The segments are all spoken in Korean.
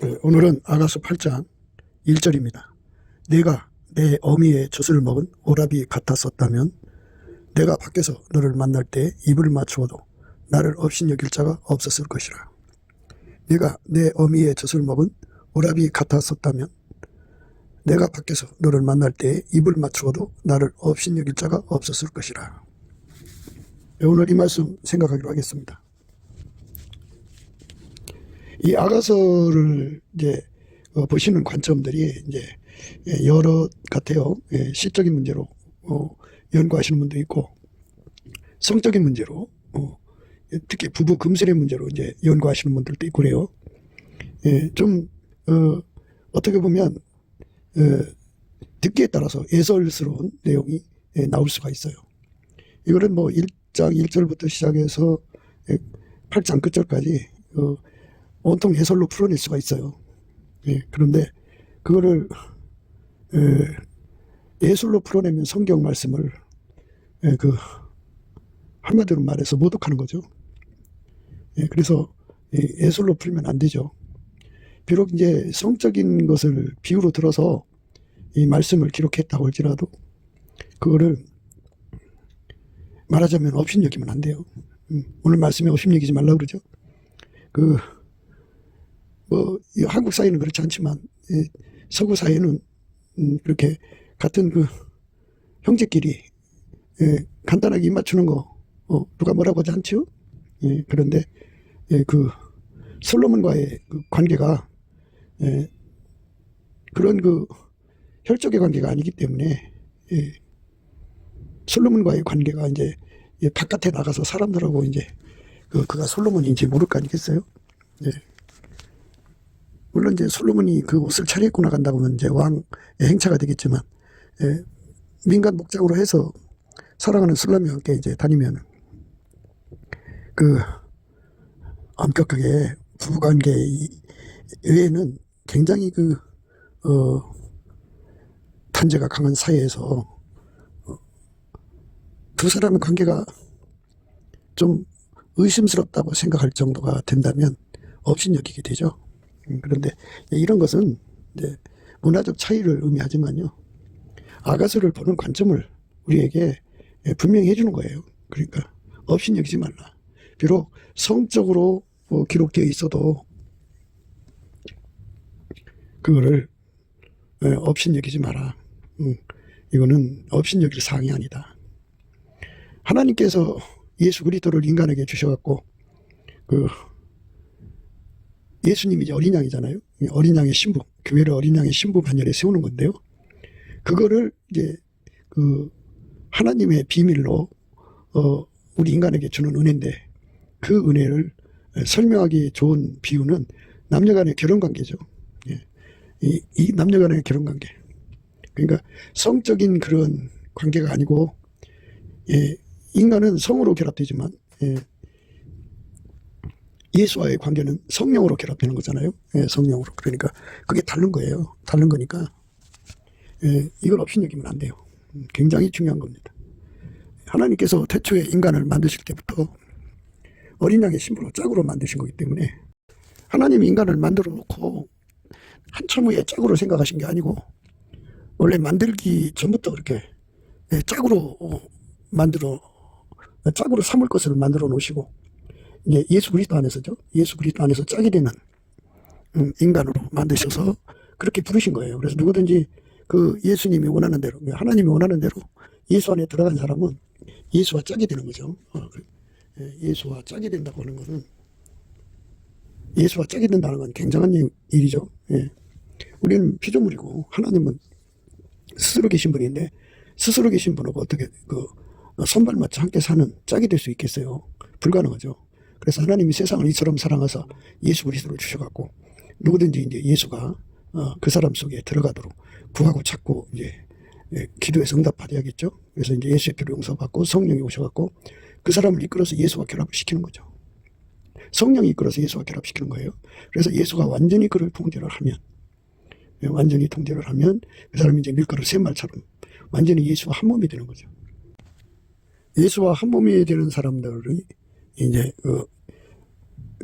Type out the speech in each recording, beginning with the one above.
오늘은 아가서 8장 1절입니다. 내가 내 어미의 젖을 먹은 오라비 같았었다면 내가 밖에서 너를 만날 때 입을 맞추어도 나를 업신여길 자가 없었을 것이라. 내가 내 어미의 젖을 먹은 오라비 같았었다면 내가 밖에서 너를 만날 때 입을 맞추어도 나를 업신여길 자가 없었을 것이라. 오늘 이 말씀 생각하기로 하겠습니다. 이 아가서를 이제 보시는 관점들이 이제 여러 같아요. 시적인 문제로 연구하시는 분도 있고, 성적인 문제로 특히 부부 금슬의 문제로 이제 연구하시는 분들도 있고 그래요. 좀 어떻게 보면 듣기에 따라서 예설스러운 내용이 나올 수가 있어요. 이거는 뭐 1장 1절부터 시작해서 8장 끝절까지 온통 예설로 풀어낼 수가 있어요. 그런데 그거를 예술로 풀어내면 성경 말씀을 한마디로 말해서 모독하는 거죠. 그래서 예술로 풀면 안 되죠. 비록 이제 성적인 것을 비유로 들어서 이 말씀을 기록했다고 할지라도 그거를 말하자면 업신여기면 안 돼요. 오늘 말씀에 업신여기지 말라고 그러죠. 한국 사회는 그렇지 않지만 서구 사회는 그렇게 같은 형제끼리 간단하게 입 맞추는 거 누가 뭐라고 하지 않죠? 그런데 솔로몬과의 관계가 그런 혈족의 관계가 아니기 때문에 솔로몬과의 관계가 이제 바깥에 나가서 사람들하고 이제 그가 솔로몬인지 모를 거 아니겠어요? 물론 이제 솔로몬이 그 옷을 차려입고 나간다고 하면 이제 왕의 행차가 되겠지만, 민간 목장으로 해서 사랑하는 술람이와 함께 이제 다니면 엄격하게 부부관계 외에는 굉장히 단죄가 강한 사회에서 두 사람의 관계가 좀 의심스럽다고 생각할 정도가 된다면 업신여기게 되죠. 그런데 이런 것은 이제 문화적 차이를 의미하지만요, 아가서를 보는 관점을 우리에게 분명히 해주는 거예요. 그러니까 업신여기지 말라. 비록 성적으로 기록되어 있어도 그거를 업신여기지 마라. 이거는 업신여길 사항이 아니다. 하나님께서 예수 그리스도를 인간에게 주셔갖고 예수님이 이제 어린 양이잖아요. 어린 양의 신부, 교회를 어린 양의 신부 반열에 세우는 건데요. 그거를 이제 하나님의 비밀로 우리 인간에게 주는 은혜인데, 그 은혜를 설명하기 좋은 비유는 남녀간의 결혼관계죠. 이 남녀간의 결혼관계. 그러니까 성적인 그런 관계가 아니고, 인간은 성으로 결합되지만 예수와의 관계는 성령으로 결합되는 거잖아요. 성령으로. 그러니까 그게 다른 거예요. 다른 거니까 이걸 업신여기면 안 돼요. 굉장히 중요한 겁니다. 하나님께서 태초에 인간을 만드실 때부터 어린 양의 신부로 짝으로 만드신 거기 때문에, 하나님이 인간을 만들어 놓고 한참 후에 짝으로 생각하신 게 아니고, 원래 만들기 전부터 그렇게 짝으로 삼을 것을 만들어 놓으시고, 이제 예수 그리스도 안에서죠. 예수 그리스도 안에서 짝이 되는 인간으로 만드셔서 그렇게 부르신 거예요. 그래서 누구든지 예수님이 원하는 대로, 하나님이 원하는 대로 예수 안에 들어간 사람은 예수와 짝이 되는 거죠. 예수와 짝이 된다고 하는 것은, 예수와 짝이 된다는 건 굉장한 일이죠. 우리는 피조물이고 하나님은 스스로 계신 분인데, 스스로 계신 분하고 어떻게 손발 맞춰 함께 사는 짝이 될 수 있겠어요? 불가능하죠. 그래서 하나님이 세상을 이처럼 사랑하사 예수 그리스도를 주셔갖고, 누구든지 이제 예수가 그 사람 속에 들어가도록 구하고 찾고 이제 기도해서 응답받아야겠죠. 그래서 이제 예수의 피로 용서받고 성령이 오셔갖고 그 사람을 이끌어서 예수와 결합을 시키는 거죠. 성령이 이끌어서 예수와 결합시키는 거예요. 그래서 예수가 완전히 그를 통제를 하면, 그 사람이 이제 밀가루 샘말처럼 완전히 예수와 한 몸이 되는 거죠. 예수와 한 몸이 되는 사람들이 이제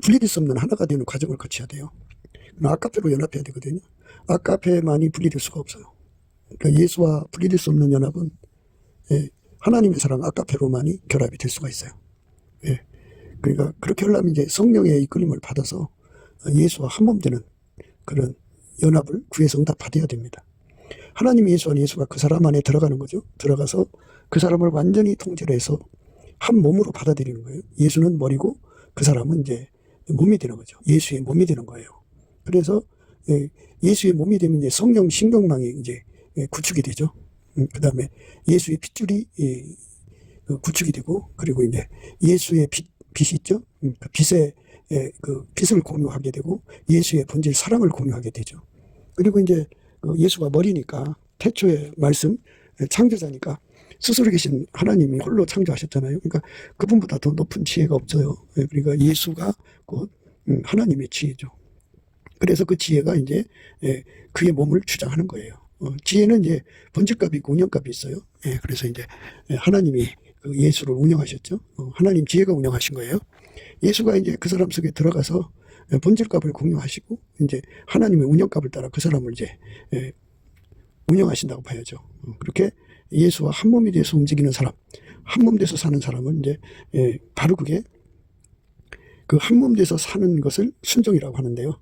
분리될 수 없는 하나가 되는 과정을 거쳐야 돼요. 아카페로 연합해야 되거든요. 아카페만이 분리될 수가 없어요. 그러니까 예수와 분리될 수 없는 연합은 하나님의 사랑 아카페로만이 결합이 될 수가 있어요. 그러니까 그렇게 하려면 이제 성령의 이끌림을 받아서 예수와 한 몸 되는 그런 연합을 구해서 응답받아야 됩니다. 하나님이 예수와 예수가 그 사람 안에 들어가는 거죠. 들어가서 그 사람을 완전히 통제를 해서 한 몸으로 받아들이는 거예요. 예수는 머리고 그 사람은 이제 몸이 되는 거죠. 예수의 몸이 되는 거예요. 그래서 예수의 몸이 되면 이제 성령 신경망이 이제 구축이 되죠. 그 다음에 예수의 핏줄이 구축이 되고, 그리고 이제 예수의 빛이 있죠. 그 빛을 공유하게 되고, 예수의 본질 사랑을 공유하게 되죠. 그리고 이제 예수가 머리니까, 태초의 말씀, 창조자니까 스스로 계신 하나님이 홀로 창조하셨잖아요. 그러니까 그분보다 더 높은 지혜가 없어요. 그러니까 예수가 곧 하나님의 지혜죠. 그래서 그 지혜가 이제 그의 몸을 주장하는 거예요. 지혜는 이제 번제값이 있고 운영값이 있어요. 그래서 이제 하나님이 그 예수를 운영하셨죠. 하나님 지혜가 운영하신 거예요. 예수가 이제 그 사람 속에 들어가서 번제값을 공유하시고 이제 하나님의 운영값을 따라 그 사람을 이제 운영하신다고 봐야죠. 그렇게 예수와 한 몸이 돼서 움직이는 사람, 한 몸 돼서 사는 사람은 이제 바로 그게 그 한 몸 돼서 사는 것을 순종이라고 하는데요.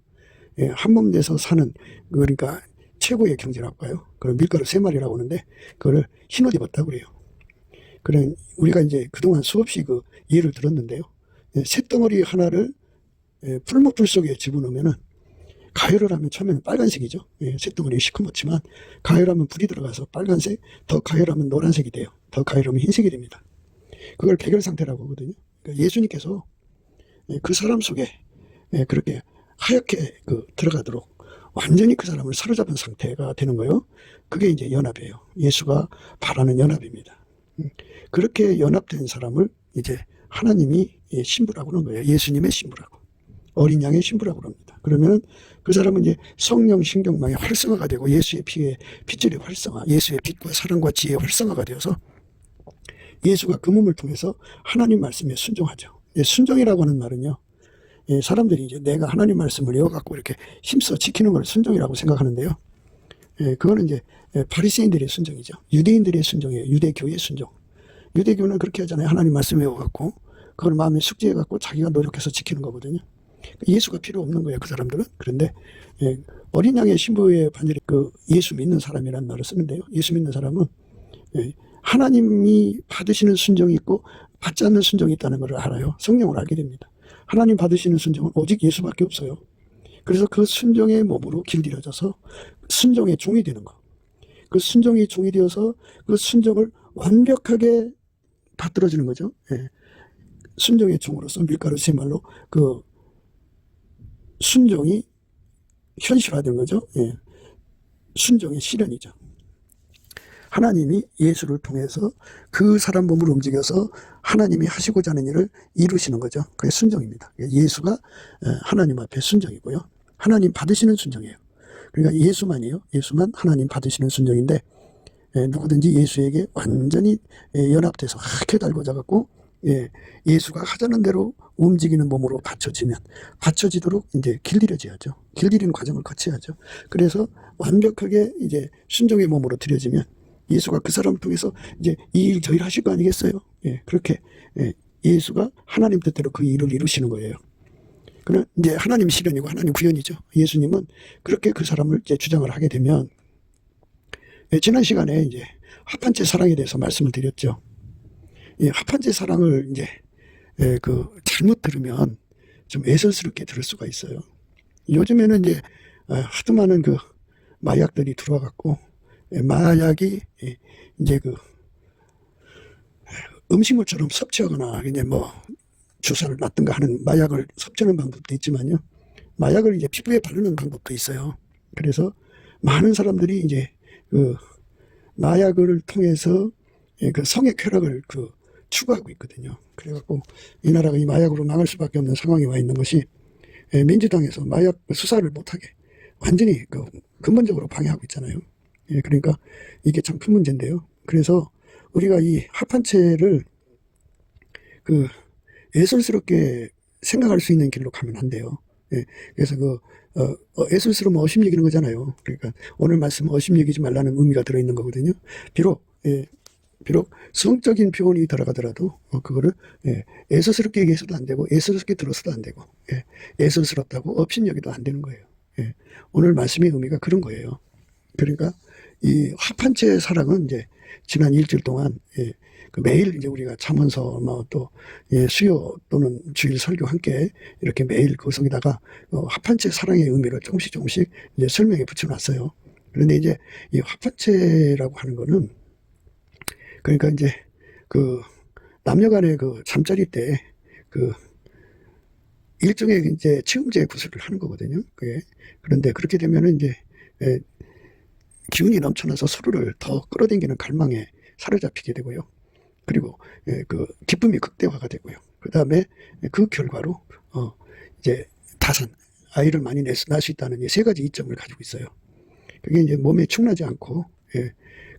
한 몸 돼서 사는, 그러니까 최고의 경제라고 할까요? 그걸 밀가루 3마리라고 하는데 그거를 흰옷 입었다고 그래요. 그래 우리가 이제 그동안 수없이 그 예를 들었는데요. 쇳덩어리 하나를 풀무풀 속에 집어넣으면은 가열을 하면 처음에는 빨간색이죠. 쇳덩어리 시커멓지만 가열하면 불이 들어가서 빨간색, 더 가열하면 노란색이 돼요. 더 가열하면 흰색이 됩니다. 그걸 백열 상태라고 하거든요. 그러니까 예수님께서 그 사람 속에 그렇게 하얗게 들어가도록 완전히 그 사람을 사로잡은 상태가 되는 거예요. 그게 이제 연합이에요. 예수가 바라는 연합입니다. 그렇게 연합된 사람을 이제 하나님이 신부라고 하는 거예요. 예수님의 신부라고. 어린 양의 신부라고 합니다. 그러면 그 사람은 이제 성령 신경망의 활성화가 되고 예수의 피의 핏줄의 활성화, 예수의 빛과 사랑과 지혜의 활성화가 되어서 예수가 그 몸을 통해서 하나님 말씀에 순종하죠. 순종이라고 하는 말은요, 사람들이 이제 내가 하나님 말씀을 외워갖고 이렇게 힘써 지키는 걸 순종이라고 생각하는데요. 그거는 이제 바리새인들의 순종이죠. 유대인들의 순종이에요. 유대교의 순종. 유대교는 그렇게 하잖아요. 하나님 말씀 외워갖고 그걸 마음에 숙지해갖고 자기가 노력해서 지키는 거거든요. 예수가 필요 없는 거예요. 그 사람들은. 그런데 어린 양의 신부의 반열에 예수 믿는 사람이라는 말을 쓰는데요. 예수 믿는 사람은 하나님이 받으시는 순종이 있고 받지 않는 순종이 있다는 걸 알아요. 성령을 알게 됩니다. 하나님 받으시는 순종은 오직 예수밖에 없어요. 그래서 그 순종의 몸으로 길들여져서 순종의 종이 되는 거. 그 순종이 종이 되어서 그 순종을 완벽하게 받들어주는 거죠. 순종의 종으로서 밀가루 3말로 그 순종이 현실화된 거죠. 순종의 실현이죠. 하나님이 예수를 통해서 그 사람 몸을 움직여서 하나님이 하시고자 하는 일을 이루시는 거죠. 그게 순종입니다. 예수가 하나님 앞에 순종이고요. 하나님 받으시는 순종이에요. 그러니까 예수만이에요. 예수만 하나님 받으시는 순종인데 누구든지 예수에게 완전히 연합돼서 하게 달궈져 갖고 예수가 하자는 대로 움직이는 몸으로 받쳐지도록 이제 길들여져야죠. 길들이는 과정을 거쳐야죠. 그래서 완벽하게 이제 순종의 몸으로 들여지면 예수가 그 사람을 통해서 이제 이 일 저 일 하실 거 아니겠어요? 그렇게 예수가 하나님 뜻대로 그 일을 이루시는 거예요. 그는 이제 하나님 실현이고 하나님 구현이죠. 예수님은 그렇게 그 사람을 이제 주장을 하게 되면 지난 시간에 이제 합한채 사랑에 대해서 말씀을 드렸죠. 합한채 사랑을 이제 잘못 들으면 좀 애설스럽게 들을 수가 있어요. 요즘에는 이제 하도 많은 마약들이 들어와 갖고 마약이 이제 음식물처럼 섭취하거나 이제 뭐 주사를 놨든가 하는 마약을 섭취하는 방법도 있지만요. 마약을 이제 피부에 바르는 방법도 있어요. 그래서 많은 사람들이 이제 마약을 통해서 성의 쾌락을 추구하고 있거든요. 그래갖고 이 나라가 이 마약으로 망할 수밖에 없는 상황에 와 있는 것이 민주당에서 마약 수사를 못하게 완전히 근본적으로 방해하고 있잖아요. 그러니까 이게 참 큰 문제인데요. 그래서 우리가 이 합한채를 애설스럽게 생각할 수 있는 길로 가면 안 돼요. 그래서 애술스러우면 어심 여기는 거잖아요. 그러니까 오늘 말씀은 어심 여기지 말라는 의미가 들어있는 거거든요. 비록, 비록 성적인 표현이 들어가더라도 그거를 애서스럽게 얘기해서도 안 되고 애서스럽게 들어서도 안 되고 애서스럽다고 업신여기도 안 되는 거예요. 오늘 말씀의 의미가 그런 거예요. 그러니까 이 합한채 사랑은 이제 지난 일주일 동안 그 매일 이제 우리가 잠언서 또 수요 또는 주일 설교 함께 이렇게 매일 그 속에다가 합한채 사랑의 의미를 조금씩 이제 설명해 붙여놨어요. 그런데 이제 이 합한채라고 하는 거는 그러니까 이제 그 남녀간의 그 잠자리 때 그 일종의 이제 체험제 구술을 하는 거거든요. 그게. 그런데 그렇게 되면은 이제 기운이 넘쳐나서 서로를 더 끌어당기는 갈망에 사로잡히게 되고요. 그리고 그 기쁨이 극대화가 되고요. 그 다음에 그 결과로 이제 다산 아이를 많이 낳을 수 있다는 이 세 가지 이점을 가지고 있어요. 그게 이제 몸에 충나지 않고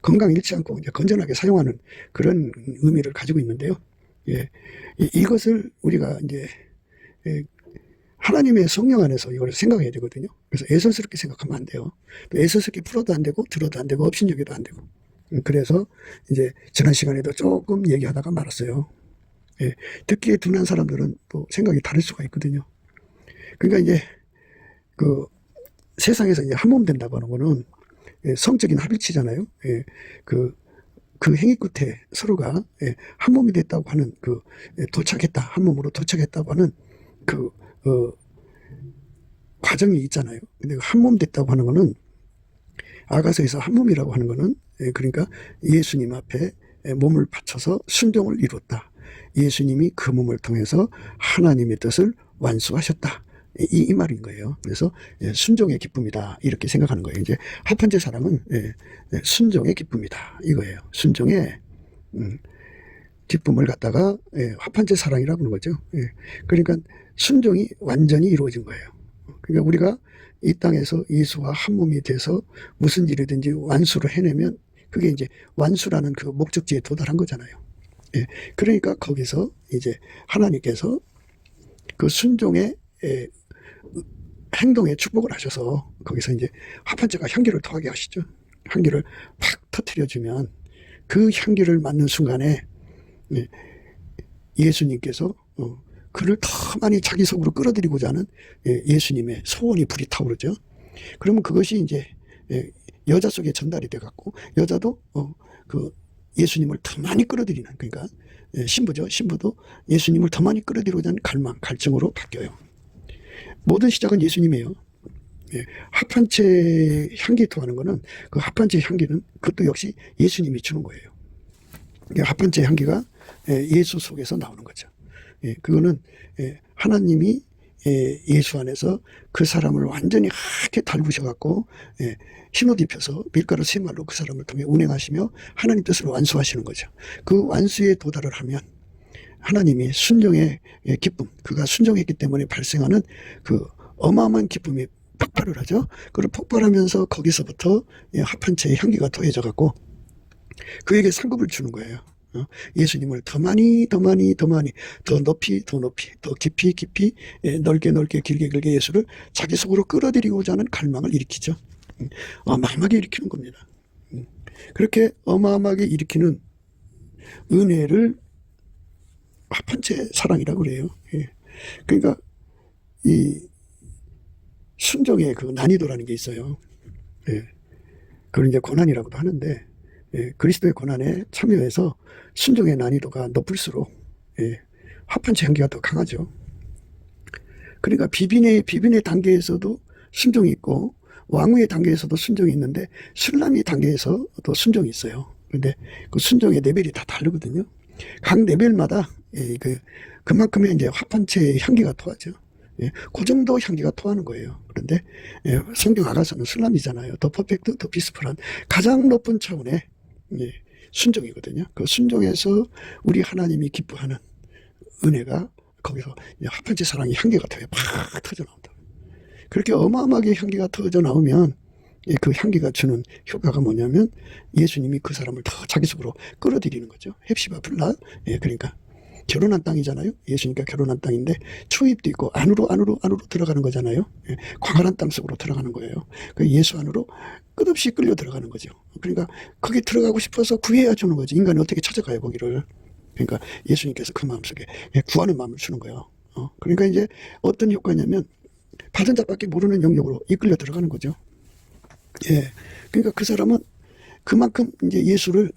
건강 잃지 않고 이제 건전하게 사용하는 그런 의미를 가지고 있는데요. 이것을 우리가 이제 하나님의 성령 안에서 이걸 생각해야 되거든요. 그래서 애설스럽게 생각하면 안 돼요. 또 애설스럽게 풀어도 안 되고 들어도 안 되고 업신여기도 안 되고. 그래서 이제 지난 시간에도 조금 얘기하다가 말았어요. 듣기에 둔한 사람들은 또 생각이 다를 수가 있거든요. 그러니까 이제 그 세상에서 이제 한 몸 된다고 하는 거는 성적인 합일치잖아요. 그 행위 끝에 서로가 한 몸이 됐다고 하는 도착했다, 한 몸으로 도착했다고 하는 과정이 있잖아요. 근데 한 몸 됐다고 하는 거는 아가서에서 한 몸이라고 하는 거는 그러니까 예수님 앞에 몸을 바쳐서 순종을 이뤘다. 예수님이 그 몸을 통해서 하나님의 뜻을 완수하셨다. 이 말인 거예요. 그래서 순종의 기쁨이다 이렇게 생각하는 거예요. 이제 합한제 사랑은 순종의 기쁨이다 이거예요. 순종의 기쁨을 갖다가 합한제 사랑이라고 하는 거죠. 그러니까 순종이 완전히 이루어진 거예요. 그러니까 우리가 이 땅에서 예수와 한 몸이 돼서 무슨 일이든지 완수를 해내면 그게 이제 완수라는 그 목적지에 도달한 거잖아요. 그러니까 거기서 이제 하나님께서 그 순종의 행동에 축복을 하셔서 거기서 이제 합한제가 향기를 토하게 하시죠. 향기를 팍 터뜨려주면 그 향기를 맞는 순간에 예수님께서 그를 더 많이 자기 속으로 끌어들이고자 하는 예수님의 소원이 불이 타오르죠. 그러면 그것이 이제 여자 속에 전달이 돼갖고 여자도 그 예수님을 더 많이 끌어들이는 그러니까 신부죠. 신부도 예수님을 더 많이 끌어들이고자 하는 갈망, 갈증으로 바뀌어요. 모든 시작은 예수님이에요. 합한채 향기 토하는 거는 그 합한채 향기는 그것도 역시 예수님이 주는 거예요. 합한채 향기가 예수 속에서 나오는 거죠. 그거는 하나님이 예수 안에서 그 사람을 완전히 하얗게 달구셔갖고 흰옷 입혀서 밀가루 세 말로 그 사람을 통해 운행하시며 하나님 뜻을 완수하시는 거죠. 그 완수에 도달을 하면 하나님이 순종의 기쁨, 그가 순종했기 때문에 발생하는 그 어마어마한 기쁨이 폭발을 하죠. 그걸 폭발하면서 거기서부터 합한채의 향기가 더해져갖고 그에게 상급을 주는 거예요. 예수님을 더 많이, 더 높이, 더 깊이, 넓게, 길게 예수를 자기 속으로 끌어들이고자 하는 갈망을 일으키죠. 어마어마하게 일으키는 겁니다. 그렇게 어마어마하게 일으키는 은혜를 합한채 사랑이라고 그래요. 그러니까 이 순종의 그 난이도라는 게 있어요. 그걸 이제 고난이라고도 하는데 그리스도의 고난에 참여해서 순종의 난이도가 높을수록 합한채 향기가 더 강하죠. 그러니까 비빈의 단계에서도 순종이 있고 왕후의 단계에서도 순종이 있는데 술람의 단계에서도 순종이 있어요. 그런데 그 순종의 레벨이 다 다르거든요. 각 레벨마다 그만큼의 이제 합한채의 향기가 토하죠. 그 정도 향기가 토하는 거예요. 그런데 성경 아가서는 술람이잖아요. 더 퍼펙트, 더 피스풀한 가장 높은 차원의 순종이거든요. 그 순종에서 우리 하나님이 기뻐하는 은혜가 거기서 합한채 사랑의 향기가 팍 터져 나온다. 그렇게 어마어마하게 향기가 터져 나오면 그 향기가 주는 효과가 뭐냐면 예수님이 그 사람을 더 자기 속으로 끌어들이는 거죠. 헵시바 블라. 그러니까 결혼한 땅이잖아요. 예수니까 결혼한 땅인데 초입도 있고 안으로 들어가는 거잖아요. 예, 광활한 땅 속으로 들어가는 거예요. 그 예수 안으로 끝없이 끌려 들어가는 거죠. 그러니까 거기 들어가고 싶어서 구해야 주는 거지. 인간이 어떻게 찾아가요 거기를. 그러니까 예수님께서 그 마음속에 구하는 마음을 주는 거예요. 그러니까 이제 어떤 효과냐면 받은 자밖에 모르는 영역으로 이끌려 들어가는 거죠. 예, 그러니까 그 사람은 그만큼 이제 예수를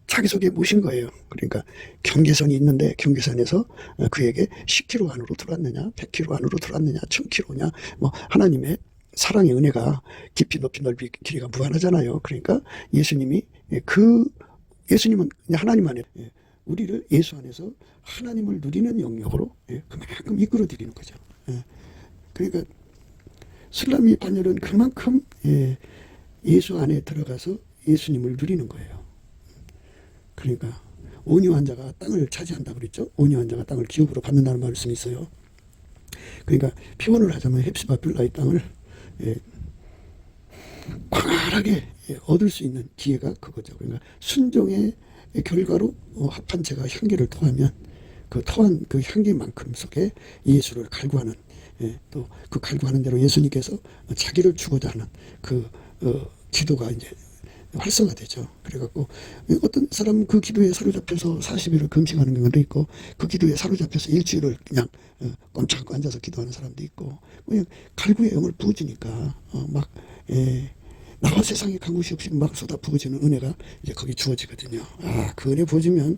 자기 속에 모신 거예요. 그러니까 경계선이 있는데 경계선에서 그에게 10km 안으로 들어왔느냐, 100km 안으로 들어왔느냐, 1000km냐, 뭐 하나님의 사랑의 은혜가 깊이 높이 넓이 길이가 무한하잖아요. 그러니까 예수님은 하나님 안에 우리를 예수 안에서 하나님을 누리는 영역으로 그만큼 이끌어 드리는 거죠. 그러니까 슬라미 반열은 그만큼 예수 안에 들어가서 예수님을 누리는 거예요. 그러니까 온유 환자가 땅을 차지한다고 그랬죠. 온유 환자가 땅을 기업으로 받는다는 말씀이 있어요. 그러니까 표현을 하자면 헵시바 빌라의 땅을 광활하게 얻을 수 있는 기회가 그거죠. 그러니까 순종의 결과로 합한 채가 향기를 토하면 그 토한 그 향기만큼 속에 예수를 갈구하는 또 그 갈구하는 대로 예수님께서 자기를 주고자 하는 그 기도가 이제 활성화되죠. 그래갖고 어떤 사람은 그 기도에 사로잡혀서 40일을 금식하는 경우도 있고 그 기도에 사로잡혀서 일주일을 그냥 꼼짝않고 앉아서 기도하는 사람도 있고 그냥 갈구의 영을 부어주니까 막 나와 세상에 간 곳이 없이 막 쏟아 부어지는 은혜가 이제 거기 주어지거든요. 그 은혜 부어지면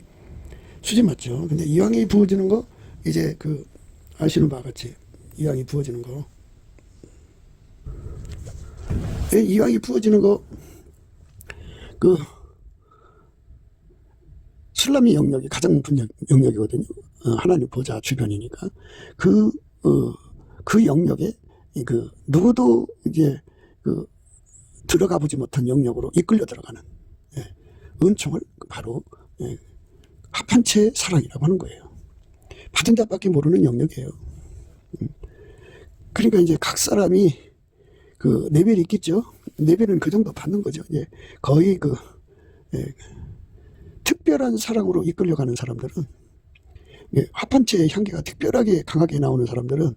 수지 맞죠. 근데 이왕이 부어지는 거 이제 그 아시는 바와 같이 이왕이 부어지는 거 이왕이 부어지는 거 그 슬라미 영역이 가장 높은 영역이거든요. 하나님 보좌 주변이니까 그 영역에 그 누구도 이제 그 들어가 보지 못한 영역으로 이끌려 들어가는 은총을 바로 합한 채 사랑이라고 하는 거예요. 받은 자밖에 모르는 영역이에요. 그러니까 이제 각 사람이 그 레벨이 있겠죠. 레벨은 그 정도 받는 거죠. 이제 거의 그 특별한 사랑으로 이끌려가는 사람들은 합한 채의 향기가 특별하게 강하게 나오는 사람들은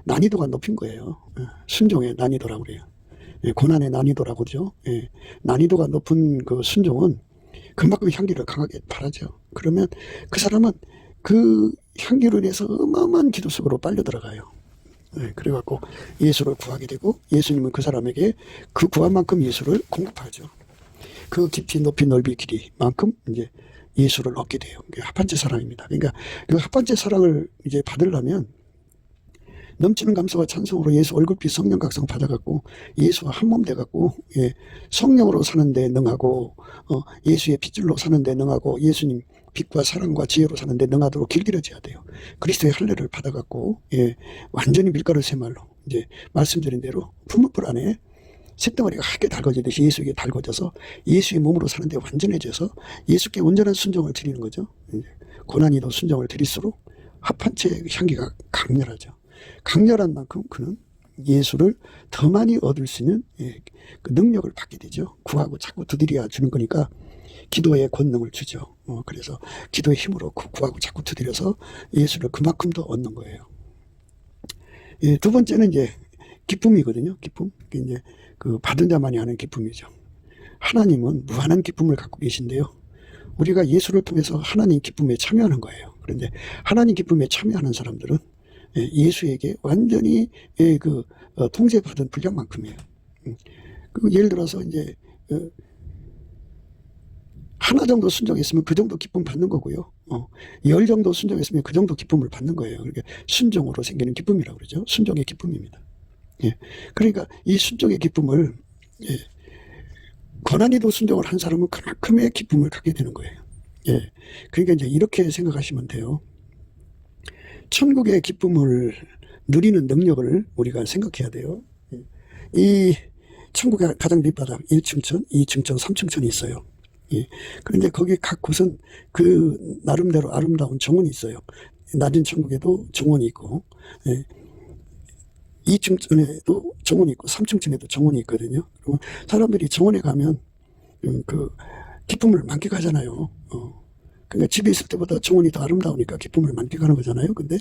난이도가 높은 거예요. 순종의 난이도라고 그래요. 고난의 난이도라고 그러죠. 난이도가 높은 그 순종은 그만큼 향기를 강하게 발하죠. 그러면 그 사람은 그 향기로 인해서 어마어마한 기도 속으로 빨려 들어가요. 그래갖고 예수를 구하게 되고 예수님은 그 사람에게 그 구한 만큼 예수를 공급하죠. 그 깊이 높이 넓이 길이만큼 이제 예수를 얻게 돼요. 그게 합한째 사랑입니다. 그러니까 그 합한째 사랑을 이제 받으려면 넘치는 감사와 찬송으로 예수 얼굴빛 성령 각성 받아갖고 예수와 한몸 돼갖고 성령으로 사는데 능하고 예수의 핏줄로 사는데 능하고 예수님 빛과 사랑과 지혜로 사는데 능하도록 길들여져야 돼요. 그리스도의 할례를 받아갖고 완전히 밀가루 새말로 이제 말씀드린 대로 풀무불 안에 쇳덩어리가 하게 달궈지듯이 예수에게 달궈져서 예수의 몸으로 사는데 완전해져서 예수께 온전한 순종을 드리는 거죠. 고난이도 순종을 드릴수록 합한 채의 향기가 강렬하죠. 강렬한 만큼 그는 예수를 더 많이 얻을 수 있는 그 능력을 받게 되죠. 구하고 자꾸 두드려야 주는 거니까 기도의 권능을 주죠. 그래서 기도의 힘으로 구하고 자꾸 두드려서 예수를 그만큼 더 얻는 거예요. 두 번째는 이제 기쁨이거든요. 기쁨. 이제 그 받은 자만이 하는 기쁨이죠. 하나님은 무한한 기쁨을 갖고 계신데요. 우리가 예수를 통해서 하나님 기쁨에 참여하는 거예요. 그런데 하나님 기쁨에 참여하는 사람들은 예수에게 완전히 통제받은 분량만큼이에요. 예를 들어서 이제 하나 정도 순종했으면 그 정도 기쁨 받는 거고요. 10 정도 순종했으면 그 정도 기쁨을 받는 거예요. 그러니까 순종으로 생기는 기쁨이라고 그러죠. 순종의 기쁨입니다. 그러니까 이 순종의 기쁨을 고난이도 순종을 한 사람은 그만큼의 기쁨을 갖게 되는 거예요. 그러니까 이제 이렇게 생각하시면 돼요. 천국의 기쁨을 누리는 능력을 우리가 생각해야 돼요. 이 천국의 가장 밑바닥 1층천, 2층천, 3층천이 있어요. 그런데 거기 각 곳은 그 나름대로 아름다운 정원이 있어요. 낮은 천국에도 정원이 있고 2층천에도 정원이 있고 3층천에도 정원이 있거든요. 그러면 사람들이 정원에 가면 그 기쁨을 만끽하잖아요. 그러니까 집에 있을 때보다 정원이 더 아름다우니까 기쁨을 만끽하는 거잖아요. 근데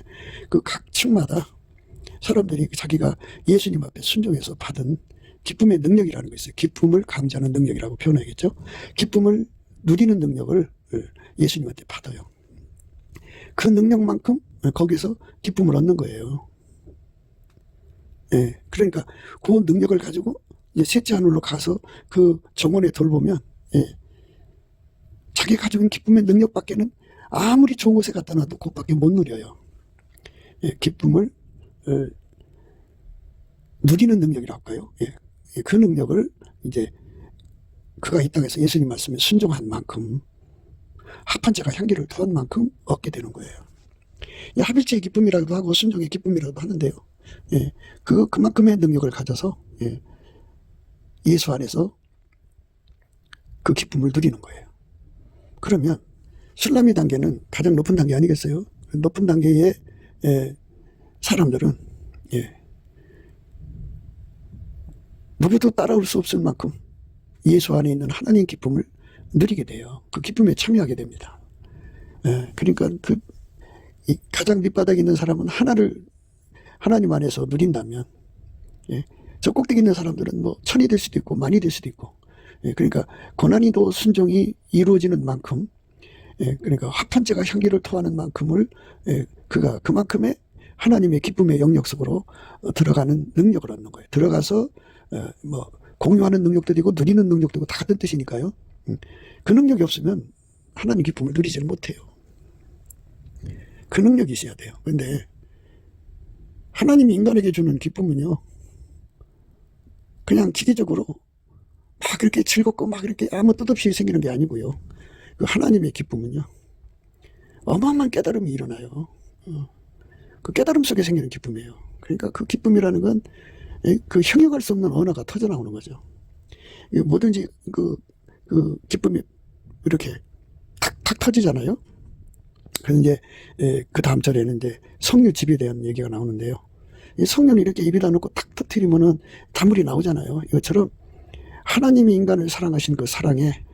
그 각 층마다 사람들이 자기가 예수님 앞에 순종해서 받은 기쁨의 능력이라는 거 있어요. 기쁨을 감지하는 능력이라고 표현하겠죠. 기쁨을 누리는 능력을 예수님한테 받아요. 그 능력만큼 거기서 기쁨을 얻는 거예요. 예, 그러니까 그 능력을 가지고 이제 셋째 하늘로 가서 그 정원에 돌보면, 예, 자기 가지고 기쁨의 능력밖에는 아무리 좋은 곳에 갖다 놔도 그것밖에 못 누려요. 예, 기쁨을 누리는 능력이라고 할까요? 예, 그 능력을 이제 그가 이 땅에서 예수님 말씀에 순종한 만큼, 합한 자가 향기를 투한 만큼 얻게 되는 거예요. 예, 합일제의 기쁨이라고도 하고 순종의 기쁨이라고도 하는데요. 예, 그만큼의 능력을 가져서, 예, 예수 안에서 그 기쁨을 누리는 거예요. 그러면 술람이 단계는 가장 높은 단계 아니겠어요? 높은 단계의 사람들은, 예, 누구도 따라올 수 없을 만큼 예수 안에 있는 하나님 기쁨을 누리게 돼요. 그 기쁨에 참여하게 됩니다. 예, 그러니까 가장 밑바닥에 있는 사람은 하나님 안에서 누린다면, 예, 저 꼭대기 있는 사람들은 뭐 1000이 될 수도 있고 만이 될 수도 있고, 예, 그러니까 고난이도 순종이 이루어지는 만큼, 예, 그러니까 합한제가 향기를 토하는 만큼을, 예, 그가 그만큼의 하나님의 기쁨의 영역 속으로 들어가는 능력을 얻는 거예요. 들어가서 뭐 공유하는 능력도 되고 누리는 능력도 되고 다 같은 뜻이니까요. 그 능력이 없으면 하나님 기쁨을 누리지를 못해요. 그 능력이 있어야 돼요. 그런데 하나님이 인간에게 주는 기쁨은요, 그냥 기계적으로 막 이렇게 즐겁고 막 이렇게 아무 뜻 없이 생기는 게 아니고요. 그 하나님의 기쁨은요, 어마어마한 깨달음이 일어나요. 그 깨달음 속에 생기는 기쁨이에요. 그러니까 그 기쁨이라는 건 그 형용할 수 없는 언어가 터져 나오는 거죠. 뭐든지 그 기쁨이 이렇게 탁탁 터지잖아요. 그래서 이제 그 다음 절에는 이제 성류집에 대한 얘기가 나오는데요. 이 성류는 이렇게 입에다 넣고 탁 터뜨리면은 단물이 나오잖아요. 이것처럼 하나님이 인간을 사랑하신 그 사랑에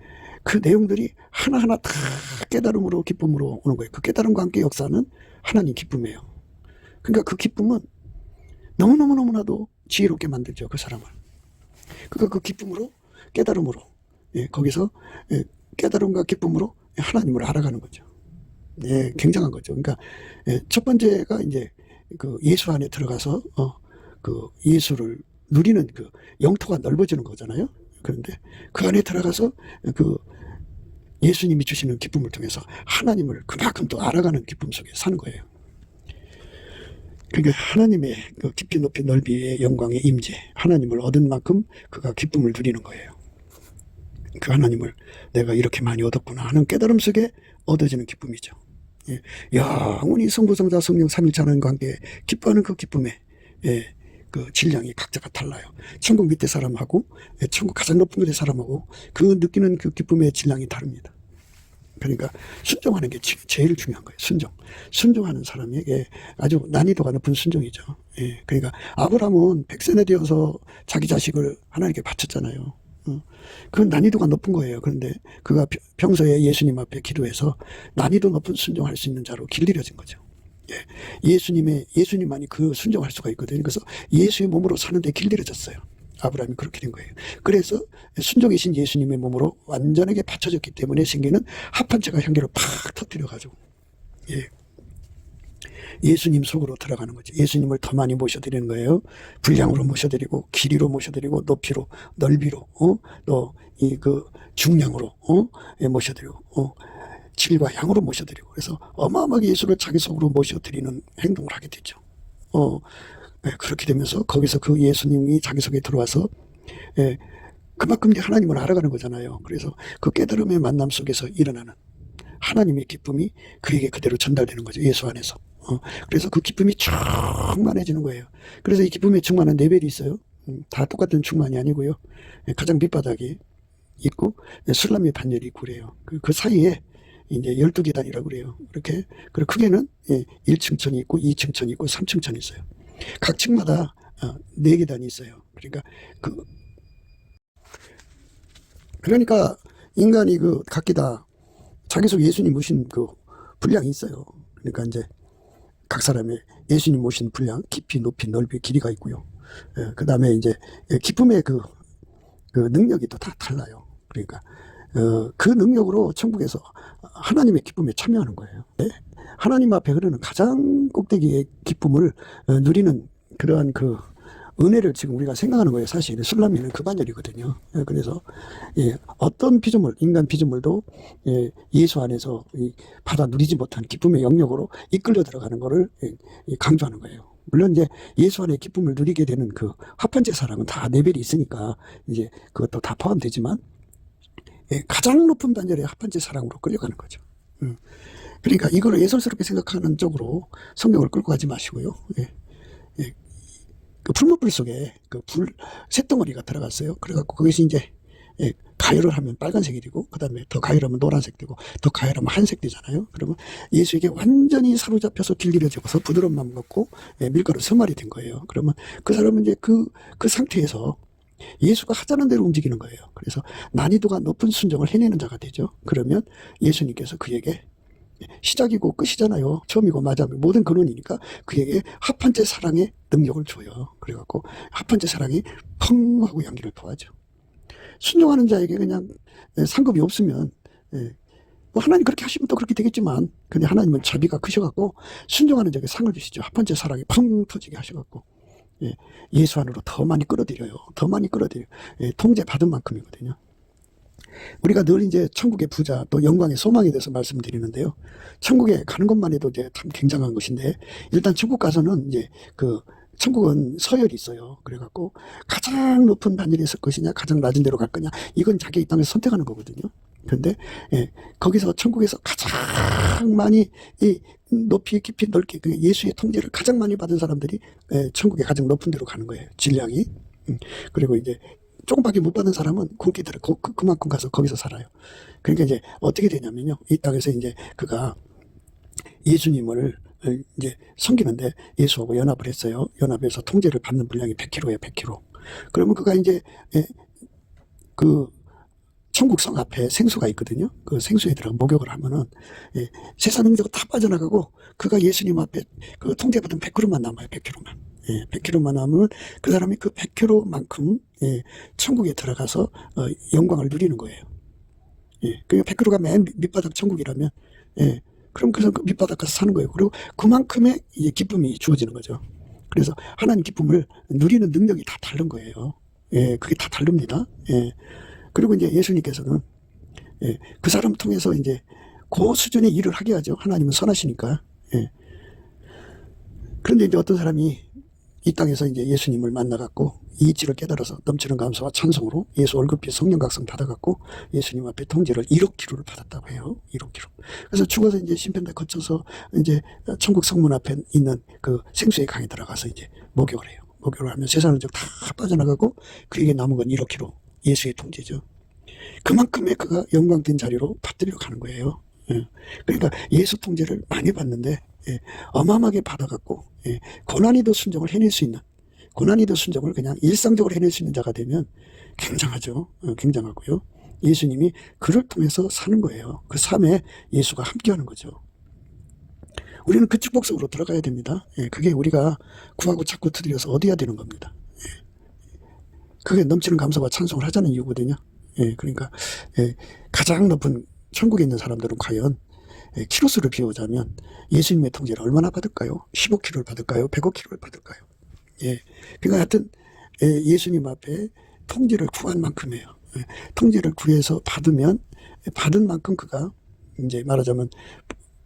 그 내용들이 하나하나 다 깨달음으로 기쁨으로 오는 거예요. 그 깨달음과 함께 역사는 하나님 기쁨이에요. 그러니까 그 기쁨은 너무나도 지혜롭게 만들죠, 그 사람을. 그러니까 그 기쁨으로, 깨달음으로, 예, 거기서 깨달음과 기쁨으로 하나님을 알아가는 거죠. 예, 굉장한 거죠. 그러니까 첫 번째가 이제 그 예수 안에 들어가서 그 예수를 누리는 그 영토가 넓어지는 거잖아요. 그런데 그 안에 들어가서 그 예수님이 주시는 기쁨을 통해서 하나님을 그만큼 또 알아가는 기쁨 속에 사는 거예요. 그러니까 하나님의 그 깊이 높이 넓이의 영광의 임재, 하나님을 얻은 만큼 그가 기쁨을 누리는 거예요. 그 하나님을 내가 이렇게 많이 얻었구나 하는 깨달음 속에 얻어지는 기쁨이죠. 예, 영원히 성부, 성자, 성령 삼일체 하나님과 함께 기뻐하는 그 기쁨의, 예, 그 질량이 각자가 달라요. 천국 밑에 사람하고, 예, 천국 가장 높은 곳의 사람하고 그 느끼는 그 기쁨의 질량이 다릅니다. 그러니까 순종하는 게 제일 중요한 거예요. 순종하는 사람에게 아주 난이도가 높은 순종이죠. 예, 그러니까 아브라함은 100세나 되어서 자기 자식을 하나님께 바쳤잖아요. 그건 난이도가 높은 거예요. 그런데 그가 평소에 예수님 앞에 기도해서 난이도 높은 순종할 수 있는 자로 길들여진 거죠. 예, 예수님만이 그 순종할 수가 있거든요. 그래서 예수의 몸으로 사는데 길들여졌어요. 아브라함이 그렇게 된 거예요. 그래서 순종이신 예수님의 몸으로 완전하게 받쳐졌기 때문에 생기는 합한제가 향기를 팍 터뜨려가지고, 예, 예수님 속으로 들어가는 거죠. 예수님을 더 많이 모셔드리는 거예요. 분량으로 모셔드리고, 길이로 모셔드리고, 높이로, 넓이로, 또 이 그 중량으로 예, 모셔드리고, 질과 양으로 모셔드리고, 그래서 어마어마하게 예수를 자기 속으로 모셔드리는 행동을 하게 되죠. 예, 그렇게 되면서 거기서 그 예수님이 자기 속에 들어와서, 예, 그만큼 이제 하나님을 알아가는 거잖아요. 그래서 그 깨달음의 만남 속에서 일어나는 하나님의 기쁨이 그에게 그대로 전달되는 거죠. 예수 안에서. 그래서 그 기쁨이 충만해지는 거예요. 그래서 이 기쁨에 충만한 레벨이 있어요. 다 똑같은 충만이 아니고요. 예, 가장 밑바닥이 있고 술람의 반열이 있고 그래요. 그 사이에 이제 12계단이라고 그래요. 이렇게. 그리고 크게는 1층천이 있고 2층천이 있고 3층천이 있어요. 각 층마다 4계단이 있어요. 그러니까 인간이 각기 다 자기 속에 예수님 모신 그 분량이 있어요. 그러니까 이제 각 사람의 예수님 모신 분량, 깊이, 높이, 넓이, 길이가 있고요. 그 다음에 이제 기쁨의 그 능력이 또 다 달라요. 그러니까 그 능력으로 천국에서 하나님의 기쁨에 참여하는 거예요. 하나님 앞에 흐르는 가장 꼭대기의 기쁨을 누리는 그러한 그 은혜를 지금 우리가 생각하는 거예요. 사실 술라미는 그 반열이거든요. 그래서 어떤 피조물, 인간 피조물도 예수 안에서 받아 누리지 못한 기쁨의 영역으로 이끌려 들어가는 것을 강조하는 거예요. 물론 이제 예수 안에 기쁨을 누리게 되는 그 합판제 사랑은 다 레벨이 있으니까 이제 그것도 다 포함되지만 가장 높은 반열의 합판제 사랑으로 끌려가는 거죠. 그러니까 이걸 예술스럽게 생각하는 쪽으로 성경을 끌고 가지 마시고요. 그 풀무불 속에 그 쇳덩어리가 들어갔어요. 그래갖고 거기서 이제 가열을 하면 빨간색이 되고, 그 다음에 더 가열하면 노란색 되고, 더 가열하면 한색 되잖아요. 그러면 예수에게 완전히 사로잡혀서 길들여져서 부드러운 마음 갖고 밀가루 서말이 된 거예요. 그러면 그 사람은 이제 그 상태에서 예수가 하자는 대로 움직이는 거예요. 그래서 난이도가 높은 순종을 해내는 자가 되죠. 그러면 예수님께서 그에게 시작이고 끝이잖아요. 처음이고 마지막이고 모든 근원이니까 그에게 합판제 사랑의 능력을 줘요. 그래갖고 합판제 사랑이 펑 하고 양기를 토하죠. 순종하는 자에게 그냥 상급이 없으면 뭐 하나님 그렇게 하시면 또 그렇게 되겠지만, 근데 하나님은 자비가 크셔갖고 순종하는 자에게 상을 주시죠. 합판제 사랑이 펑 터지게 하셔갖고 예수 안으로 더 많이 끌어들여요. 더 많이 끌어들여요. 통제 받은 만큼이거든요. 우리가 늘 이제 천국의 부자 또 영광의 소망에 대해서 말씀드리는데요. 천국에 가는 것만 해도 이제 참 굉장한 것인데, 일단 천국 가서는 이제 그 천국은 서열이 있어요. 그래갖고 가장 높은 반열에 있을 것이냐, 가장 낮은 데로 갈 거냐, 이건 자기 이 땅에서 선택하는 거거든요. 그런데 거기서 천국에서 가장 많이 높이, 깊이, 넓게 예수의 통제를 가장 많이 받은 사람들이 천국의 가장 높은 데로 가는 거예요. 질량이. 그리고 이제 조금밖에 못 받은 사람은 굵게 들어 그만큼 가서 거기서 살아요. 그러니까 이제 어떻게 되냐면요, 이 땅에서 이제 그가 예수님을 이제 섬기는데 예수하고 연합을 했어요. 연합해서 통제를 받는 분량이 100kg예요, 100kg. 그러면 그가 이제 그 천국성 앞에 생수가 있거든요. 그 생수에 들어가 목욕을 하면은 세상 능력이 다 빠져나가고 그가 예수님 앞에 그 통제받은 100kg만 남아요. 100kg만. 100kg만 남으면 그 사람이 그 100kg만큼 천국에 들어가서 영광을 누리는 거예요. 그러니까 100kg가 맨 밑바닥 천국이라면 그럼 그 밑바닥 가서 사는 거예요. 그리고 그만큼의 기쁨이 주어지는 거죠. 그래서 하나님 기쁨을 누리는 능력이 다 다른 거예요. 그게 다 다릅니다. 그리고 이제 예수님께서는 그 사람 통해서 이제 그 수준의 일을 하게 하죠. 하나님은 선하시니까. 그런데 이제 어떤 사람이 이 땅에서 이제 예수님을 만나갖고 이치를 깨달아서 넘치는 감사와 찬송으로 예수 월급비 성령각성 받아갖고 예수님 앞에 통제를 1억 키로를 받았다고 해요. 1억 키로. 그래서 죽어서 이제 심판대 거쳐서 이제 천국 성문 앞에 있는 그 생수의 강에 들어가서 이제 목욕을 해요. 목욕을 하면 세상을 다 빠져나가고 그에게 남은 건 1억 키로. 예수의 통제죠. 그만큼의 그가 영광된 자리로 받들려 가는 거예요. 그러니까 예수 통제를 많이 받는데 어마어마하게 받아갖고 고난이도 순종을 해낼 수 있는, 고난이도 순종을 그냥 일상적으로 해낼 수 있는 자가 되면 굉장하죠. 굉장하고요. 예수님이 그를 통해서 사는 거예요. 그 삶에 예수가 함께하는 거죠. 우리는 그 축복 속으로 들어가야 됩니다. 그게 우리가 구하고 찾고 두드려서 얻어야 되는 겁니다. 그게 넘치는 감사와 찬송을 하자는 이유거든요. 그러니까 가장 높은 천국에 있는 사람들은 과연 키로수를 비우자면 예수님의 통제를 얼마나 받을까요? 15kg를 받을까요? 105kg를 받을까요? 그러니까 하여튼 예수님 앞에 통제를 구한 만큼이에요. 통제를 구해서 받으면 받은 만큼 그가 이제 말하자면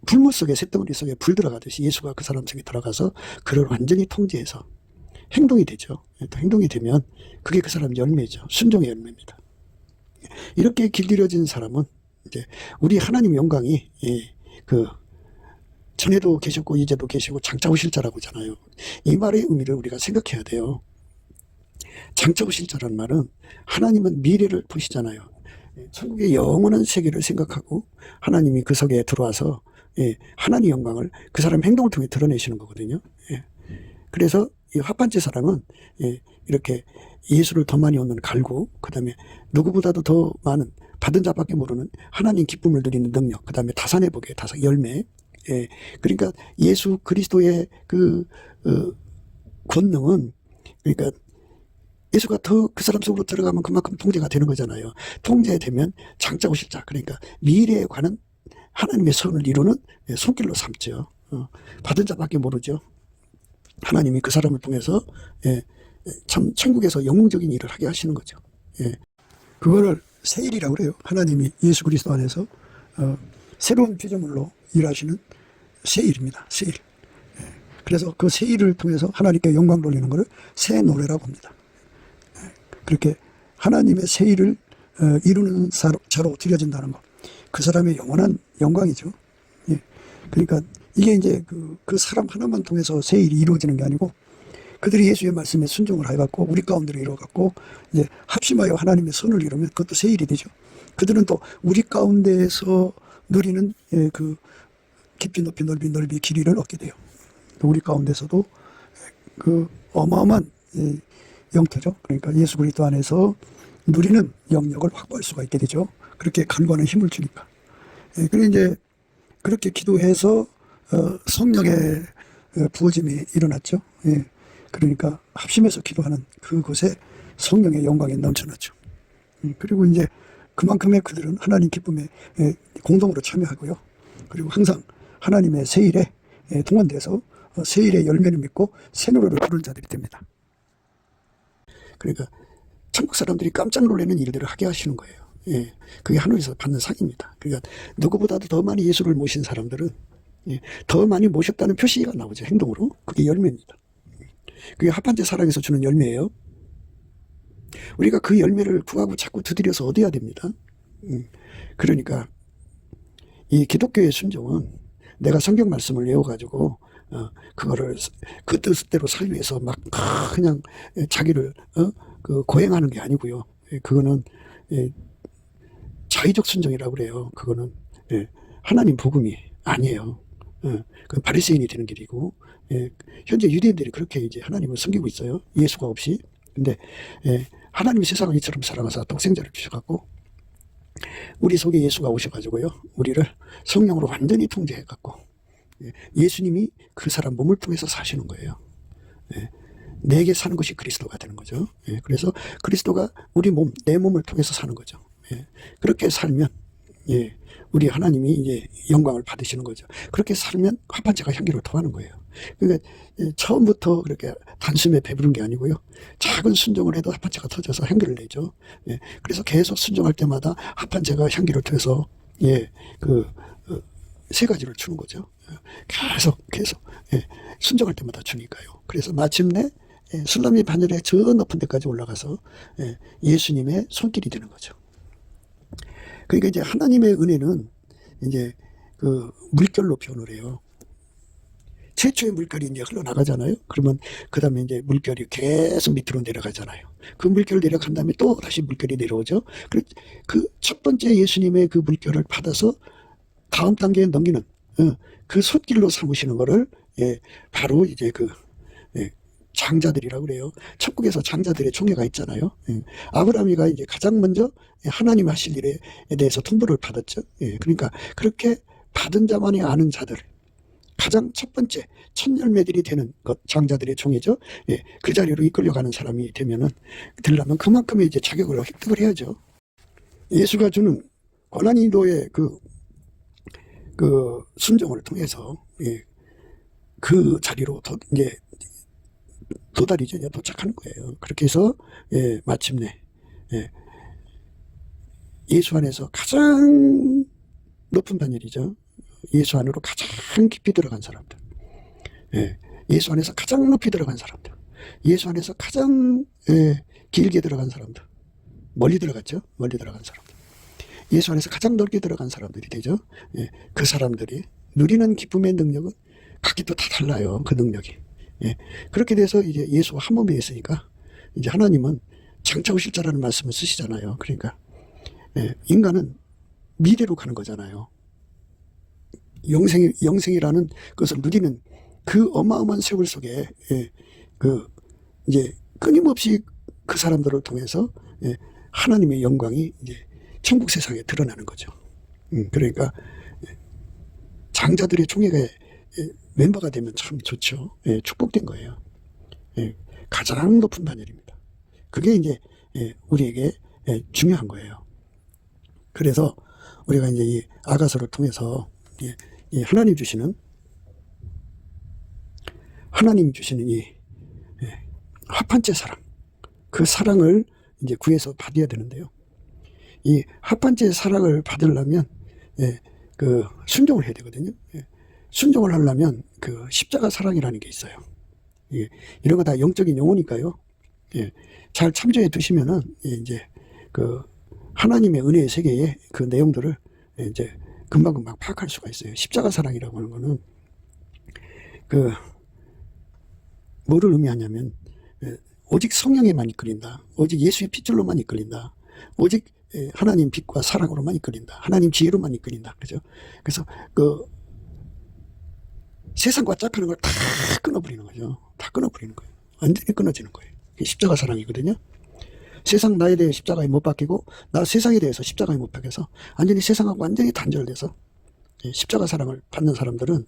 불물 속에 쇳덩어리 속에 불 들어가듯이 예수가 그 사람 속에 들어가서 그를 완전히 통제해서 행동이 되죠. 또 행동이 되면 그게 그 사람 열매죠. 순종의 열매입니다. 이렇게 길들여진 사람은 이제 우리 하나님 영광이 그 전에도 계셨고 이제도 계시고 장차 오실 자라고 하잖아요. 이 말의 의미를 우리가 생각해야 돼요. 장차 오실 자라는 말은 하나님은 미래를 보시잖아요. 천국의 영원한 세계를 생각하고 하나님이 그 속에 들어와서 하나님 영광을 그 사람 행동을 통해 드러내시는 거거든요. 그래서 이 합판제 사랑은 이렇게 예수를 더 많이 얻는 갈고, 그 다음에 누구보다도 더 많은 받은 자밖에 모르는 하나님 기쁨을 누리는 능력, 그 다음에 다산의 복의 다산 열매. 예, 그러니까 예수 그리스도의 그 권능은, 그러니까 예수가 더 그 사람 속으로 들어가면 그만큼 통제가 되는 거잖아요. 통제되면 장차 오실 자, 그러니까 미래에 관한 하나님의 선을 이루는 손길로 삼죠. 받은 자밖에 모르죠. 하나님이 그 사람을 통해서 참 천국에서 영웅적인 일을 하게 하시는 거죠. 그거를 세일이라고 그래요. 하나님이 예수 그리스도 안에서 새로운 피조물로 일하시는 세일입니다. 세일. 그래서 그 세일을 통해서 하나님께 영광 돌리는 것을 새 노래라고 합니다. 그렇게 하나님의 세일을 이루는 자로 드려진다는 것, 그 사람의 영원한 영광이죠. 그러니까 이게 이제 그 사람 하나만 통해서 세일이 이루어지는 게 아니고, 그들이 예수의 말씀에 순종을 해갖고 우리 가운데로 이루어갖고 이제 합심하여 하나님의 선을 이루면 그것도 세일이 되죠. 그들은 또 우리 가운데에서 누리는 그 깊이 높이 넓이 길이를 얻게 돼요. 우리 가운데서도 그 어마어마한 영토죠. 그러니까 예수 그리스도 안에서 누리는 영역을 확보할 수가 있게 되죠. 그렇게 간과하는 힘을 주니까. 그리고 이제 그렇게 기도해서 성령의 부어짐이 일어났죠. 그러니까 합심해서 기도하는 그곳에 성령의 영광이 넘쳐났죠. 그리고 이제 그만큼의 그들은 하나님 기쁨에 공동으로 참여하고요. 그리고 항상 하나님의 세일에 동원돼서 세일의 열매를 믿고 새 노래를 부르는 자들이 됩니다. 그러니까 천국 사람들이 깜짝 놀라는 일들을 하게 하시는 거예요. 그게 하늘에서 받는 상입니다. 그러니까 누구보다도 더 많이 예수를 모신 사람들은 더 많이 모셨다는 표시가 나오죠. 행동으로. 그게 열매입니다. 그게 합한제 사랑에서 주는 열매예요. 우리가 그 열매를 구하고 자꾸 두드려서 얻어야 됩니다. 그러니까 이 기독교의 순종은 내가 성경 말씀을 외워가지고 그거를 그 뜻대로 살기 위해서 막 그냥 자기를 고행하는 게 아니고요. 그거는 자의적 순종이라고 그래요. 그거는 하나님 복음이 아니에요. 그 바리새인이 되는 길이고, 현재 유대인들이 그렇게 이제 하나님을 섬기고 있어요. 예수가 없이. 근데 하나님이 세상을 이처럼 사랑하사 독생자를 주셔갖고 우리 속에 예수가 오셔가지고요, 우리를 성령으로 완전히 통제해갖고 예수님이 그 사람 몸을 통해서 사시는 거예요. 내게 사는 것이 그리스도가 되는 거죠. 그래서 그리스도가 우리 몸, 내 몸을 통해서 사는 거죠. 그렇게 살면 우리 하나님이 이제 영광을 받으시는 거죠. 그렇게 살면 합한제가 향기를 토하는 거예요. 그러니까 처음부터 그렇게 단숨에 배부른 게 아니고요. 작은 순종을 해도 합한제가 터져서 향기를 내죠. 그래서 계속 순종할 때마다 합한제가 향기를 토해서 세 가지를 주는 거죠. 계속 순종할 때마다 주니까요. 그래서 마침내 술람이 바늘의 저 높은 데까지 올라가서 예수님의 손길이 되는 거죠. 그러니까 이제 하나님의 은혜는 이제 그 물결로 표현을 해요. 최초의 물결이 이제 흘러나가잖아요. 그러면 그 다음에 이제 물결이 계속 밑으로 내려가잖아요. 그 물결 내려간 다음에 또 다시 물결이 내려오죠. 그 첫 번째 예수님의 그 물결을 받아서 다음 단계에 넘기는 그 손길로 삼으시는 거를 바로 이제 장자들이라고 그래요. 천국에서 장자들의 총회가 있잖아요. 아브라함이가 이제 가장 먼저 하나님 하실 일에 대해서 통보를 받았죠. 그러니까 그렇게 받은 자만이 아는 자들, 가장 첫 번째 첫 열매들이 되는 것, 장자들의 총회죠. 그 자리로 이끌려가는 사람이 되려면 그만큼의 이제 자격을 획득을 해야죠. 예수가 주는 고난인도의 그 순종을 통해서 그 자리로 이제 도달이죠. 도착하는 거예요. 그렇게 해서 마침내 예수 안에서 가장 높은 반열이죠. 예수 안으로 가장 깊이 들어간 사람들, 예수 안에서 가장 높이 들어간 사람들, 예수 안에서 가장 길게 들어간 사람들, 멀리 들어갔죠. 멀리 들어간 사람들, 예수 안에서 가장 넓게 들어간 사람들이 되죠. 그 사람들이 누리는 기쁨의 능력은 각기 또 다 달라요. 그 능력이. 그렇게 돼서 이제 예수가 한 몸에 있으니까 이제 하나님은 장차 오실 자라는 말씀을 쓰시잖아요. 그러니까 인간은 미래로 가는 거잖아요. 영생이라는 것을 누리는 그 어마어마한 세월 속에 이제 끊임없이 그 사람들을 통해서 하나님의 영광이 이제 천국 세상에 드러나는 거죠. 그러니까 장자들의 총회에 멤버가 되면 참 좋죠. 예, 축복된 거예요. 예, 가장 높은 반열입니다. 그게 이제 우리에게 중요한 거예요. 그래서 우리가 이제 이 아가서를 통해서 이 하나님이 주시는 이 합판째 사랑, 그 사랑을 이제 구해서 받아야 되는데요. 이 합판째 사랑을 받으려면 그 순종을 해야 되거든요. 순종을 하려면 그 십자가 사랑이라는 게 있어요. 이런 거 다 영적인 용어니까요. 잘 참조해 두시면은 이제 그 하나님의 은혜의 세계의 그 내용들을 이제 금방금방 파악할 수가 있어요. 십자가 사랑이라고 하는 거는 그 뭐를 의미하냐면 오직 성령에만 이끌린다. 오직 예수의 핏줄로만 이끌린다. 오직 하나님 빛과 사랑으로만 이끌린다. 하나님 지혜로만 이끌린다. 그죠? 그래서 그 세상과 짝하는 걸 다 끊어버리는 거죠. 다 끊어버리는 거예요. 완전히 끊어지는 거예요. 그게 십자가 사랑이거든요. 세상 나에 대해 십자가에 못 박히고 나 세상에 대해서 십자가에 못 박혀서 완전히 세상하고 완전히 단절돼서 십자가 사랑을 받는 사람들은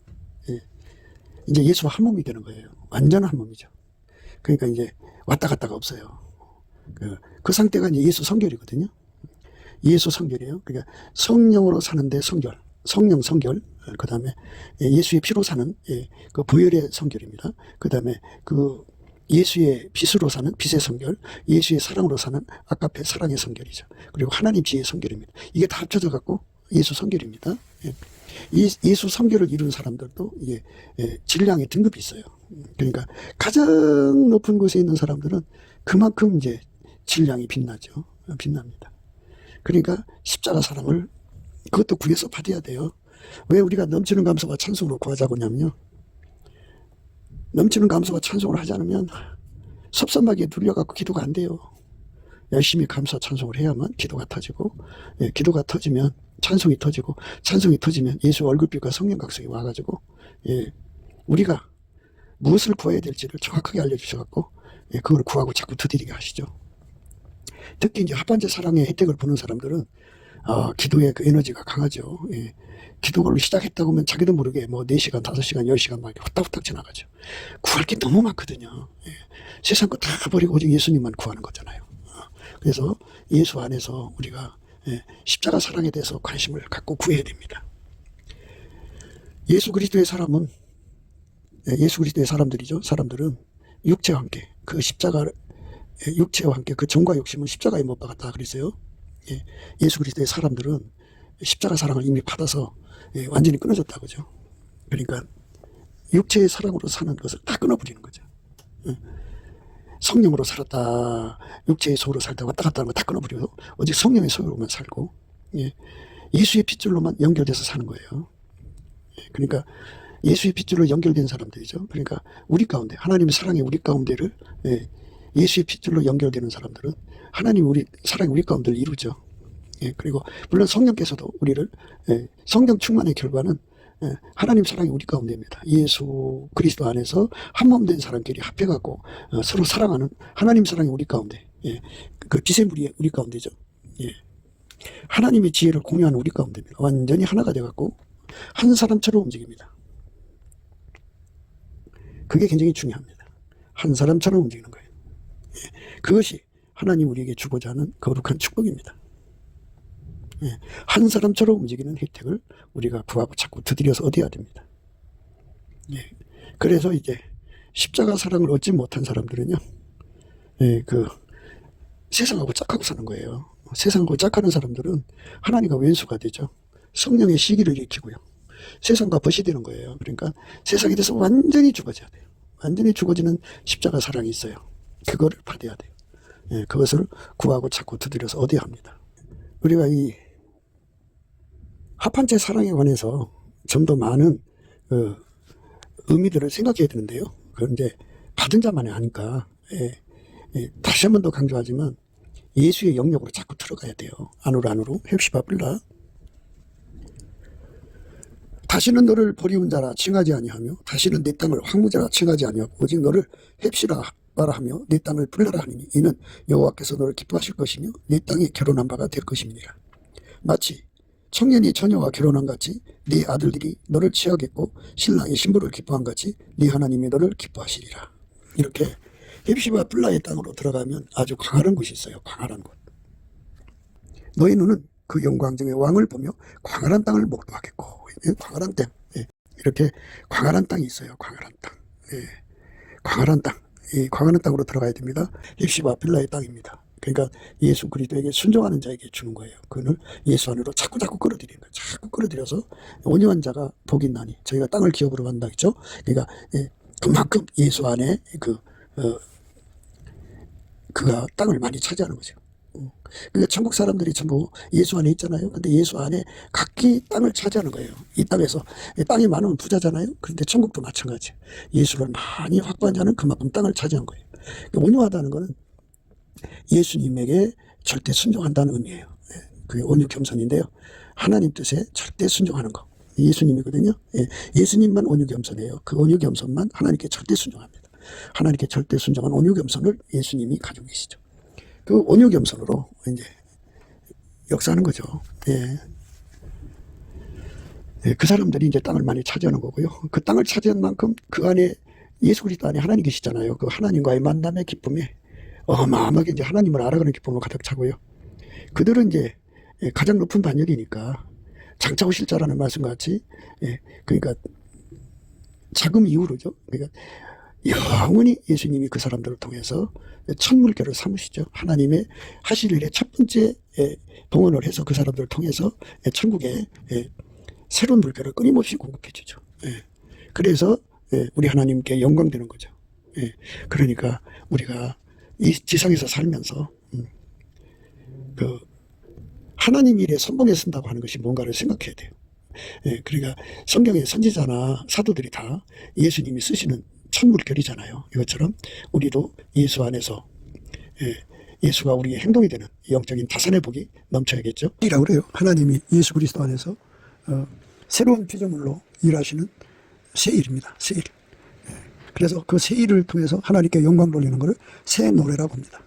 이제 예수와 한 몸이 되는 거예요. 완전 한 몸이죠. 그러니까 이제 왔다 갔다가 없어요. 그 상태가 이제 예수 성결이거든요. 예수 성결이에요. 그러니까 성령으로 사는데 성결, 성령 성결, 그 다음에 예수의 피로 사는 그 보혈의 성결입니다. 그 다음에 그 예수의 빛으로 사는 빛의 성결, 예수의 사랑으로 사는 아까페 사랑의 성결이죠. 그리고 하나님 지혜의 성결입니다. 이게 다 합쳐져 갖고 예수 성결입니다. 예수 성결을 이룬 사람들도 이게 질량의 등급이 있어요. 그러니까 가장 높은 곳에 있는 사람들은 그만큼 이제 질량이 빛나죠. 빛납니다. 그러니까 십자가 사랑을 그것도 구해서 받아야 돼요. 왜 우리가 넘치는 감사와 찬송으로 구하자고 하냐면요. 넘치는 감사와 찬송을 하지 않으면 섭섭하게 눌려갖고 기도가 안 돼요. 열심히 감사 찬송을 해야만 기도가 터지고, 기도가 터지면 찬송이 터지고, 찬송이 터지면 예수 얼굴빛과 성령 각성이 와가지고, 우리가 무엇을 구해야 될지를 정확하게 알려주셔갖고, 그걸 구하고 자꾸 두드리게 하시죠. 특히 이제 합판제 사랑의 혜택을 보는 사람들은 기도의 그 에너지가 강하죠. 기도를 시작했다고 하면 자기도 모르게 뭐 4시간, 5시간, 10시간 막 후딱후딱 지나가죠. 구할 게 너무 많거든요. 세상 거 다 버리고 오직 예수님만 구하는 거잖아요. 그래서 예수 안에서 우리가 십자가 사랑에 대해서 관심을 갖고 구해야 됩니다. 예수 그리스도의 사람은 예수 그리스도의 사람들이죠. 사람들은 육체와 함께 그 십자가 육체와 함께 그 정과 욕심은 십자가에 못 박았다 그랬어요. 예수 그리스도의 사람들은 십자가 사랑을 이미 받아서 완전히 끊어졌다 그죠. 그러니까 육체의 사랑으로 사는 것을 다 끊어버리는 거죠. 성령으로 살았다, 육체의 소로 살다 왔다 갔다 하는 거 다 끊어버리고 오직 성령의 소로만 살고 예수의 핏줄로만 연결돼서 사는 거예요. 그러니까 예수의 핏줄로 연결된 사람들이죠. 그러니까 우리 가운데 하나님의 사랑이 우리 가운데를 예수의 핏줄로 연결되는 사람들은 하나님 우리 사랑이 우리 가운데를 이루죠. 그리고 물론 성령께서도 우리를 성령 충만의 결과는 하나님 사랑이 우리 가운데입니다. 예수 그리스도 안에서 한 몸 된 사람끼리 합해갖고 서로 사랑하는 하나님 사랑이 우리 가운데, 그 빛의 물이 우리 가운데죠. 하나님의 지혜를 공유하는 우리 가운데입니다. 완전히 하나가 돼갖고 한 사람처럼 움직입니다. 그게 굉장히 중요합니다. 한 사람처럼 움직이는 거예요. 그것이 하나님 우리에게 주고자 하는 거룩한 축복입니다. 한 사람처럼 움직이는 혜택을 우리가 구하고 자꾸 두드려서 얻어야 됩니다. 그래서 이제 십자가 사랑을 얻지 못한 사람들은요, 그 세상하고 짝하고 사는 거예요. 세상하고 짝하는 사람들은 하나님과 왼수가 되죠. 성령의 시기를 일으키고요. 세상과 벗이 되는 거예요. 그러니까 세상에 대해서 완전히 죽어져야 돼요. 완전히 죽어지는 십자가 사랑이 있어요. 그거를 받아야 돼요. 그것을 구하고 자꾸 두드려서 얻어야 합니다. 우리가 이 합판체 사랑에 관해서 좀 더 많은 의미들을 생각해야 되는데요. 그건 이제 받은 자만이 아니까 다시 한 번 더 강조하지만 예수의 영역으로 자꾸 들어가야 돼요. 안으로 헵시바 불라. 다시는 너를 버리운 자라 칭하지 아니하며 다시는 내 땅을 황무자라 칭하지 아니하고 오직 너를 헵시라 하며 내 땅을 불러라 하니니 이는 여호와께서 너를 기뻐하실 것이며 내 땅에 결혼한 바가 될 것입니다. 마치 청년이 처녀와 결혼한 같이 네 아들들이 너를 취하겠고 신랑이 신부를 기뻐한 같이 네 하나님이 너를 기뻐하시리라. 이렇게 헵시바 블라의 땅으로 들어가면 아주 광활한 곳이 있어요. 광활한 곳. 너희 눈은 그 영광 중에 왕을 보며 광활한 땅을 목도하겠고. 광활한 땅. 이렇게 광활한 땅이 있어요. 광활한 땅. 광활한 땅. 이 광활한 땅으로 들어가야 됩니다. 헵시바 빌라의 땅입니다. 그러니까 예수 그리스도에게 순종하는 자에게 주는 거예요. 그걸 예수 안으로 자꾸 끌어들이는 거예요. 자꾸 끌어들여서 온유한 자가 복이 있나니 저희가 땅을 기업으로 간다 했죠. 그러니까 그만큼 예수 안에 그가 땅을 많이 차지하는 거죠. 그러니까 천국 사람들이 전부 예수 안에 있잖아요. 근데 예수 안에 각기 땅을 차지하는 거예요. 이 땅에서 땅이 많으면 부자잖아요. 그런데 천국도 마찬가지예요. 예수를 많이 확보한 자는 그만큼 땅을 차지한 거예요. 그러니까 온유하다는 것은 예수님에게 절대 순종한다는 의미예요. 그게 온유 겸손인데요. 하나님 뜻에 절대 순종하는 거. 예수님이거든요. 예수님만 온유 겸손해요. 그 온유 겸손만 하나님께 절대 순종합니다. 하나님께 절대 순종한 온유 겸손을 예수님이 가지고 계시죠. 그 온유 겸손으로 이제 역사하는 거죠. 그 사람들이 이제 땅을 많이 차지하는 거고요. 그 땅을 차지한 만큼 그 안에 예수 그리스도 안에 하나님 계시잖아요. 그 하나님과의 만남의 기쁨에 어마어마하게 이제 하나님을 알아가는 기쁨으로 가득 차고요. 그들은 이제 가장 높은 반열이니까 장차 오실 자라는 말씀 같이 그러니까 자금 이후로죠. 그러니까 영원히 예수님이 그 사람들을 통해서 첫 물결을 삼으시죠. 하나님의 하실 일의 첫 번째 동원을 해서 그 사람들을 통해서 천국에 새로운 물결을 끊임없이 공급해 주죠. 그래서 우리 하나님께 영광 되는 거죠. 그러니까 우리가 이 지상에서 살면서 그 하나님 일에 선봉에 쓴다고 하는 것이 뭔가를 생각해야 돼요. 그러니까 성경의 선지자나 사도들이 다 예수님이 쓰시는 천물결이잖아요. 이것처럼 우리도 예수 안에서 예수가 우리의 행동이 되는 영적인 다산의 복이 넘쳐야겠죠. 이라고 그래요. 하나님이 예수 그리스도 안에서 새로운 피조물로 일하시는 새 일입니다. 새 일. 그래서 그 새 일을 통해서 하나님께 영광 돌리는 것을 새 노래라고 합니다.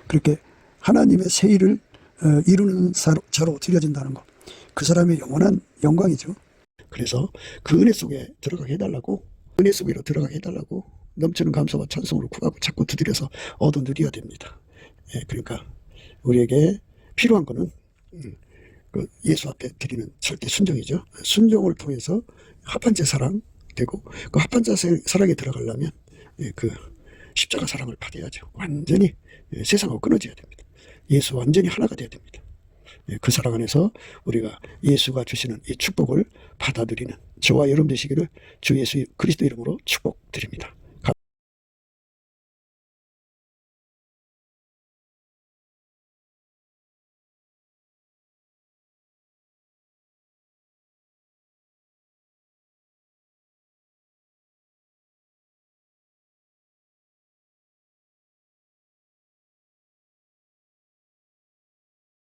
그렇게 하나님의 새 일을 이루는 자로 드려진다는 것. 그 사람의 영원한 영광이죠. 그래서 그 은혜 속에 들어가게 해달라고, 은혜 속으로 들어가게 해달라고 넘치는 감사와 찬송으로 구하고 자꾸 두드려서 얻어 누려야 됩니다. 그러니까 우리에게 필요한 거는 그 예수 앞에 드리는 절대 순종이죠. 순종을 통해서 합한제 사랑 되고, 그 합한제 사랑에 들어가려면 그 십자가 사랑을 받아야죠. 완전히 세상하고 끊어져야 됩니다. 예수 완전히 하나가 돼야 됩니다. 그 사랑 안에서 우리가 예수가 주시는 이 축복을 받아들이는 저와 여러분 되시기를 주 예수 그리스도 이름으로 축복드립니다.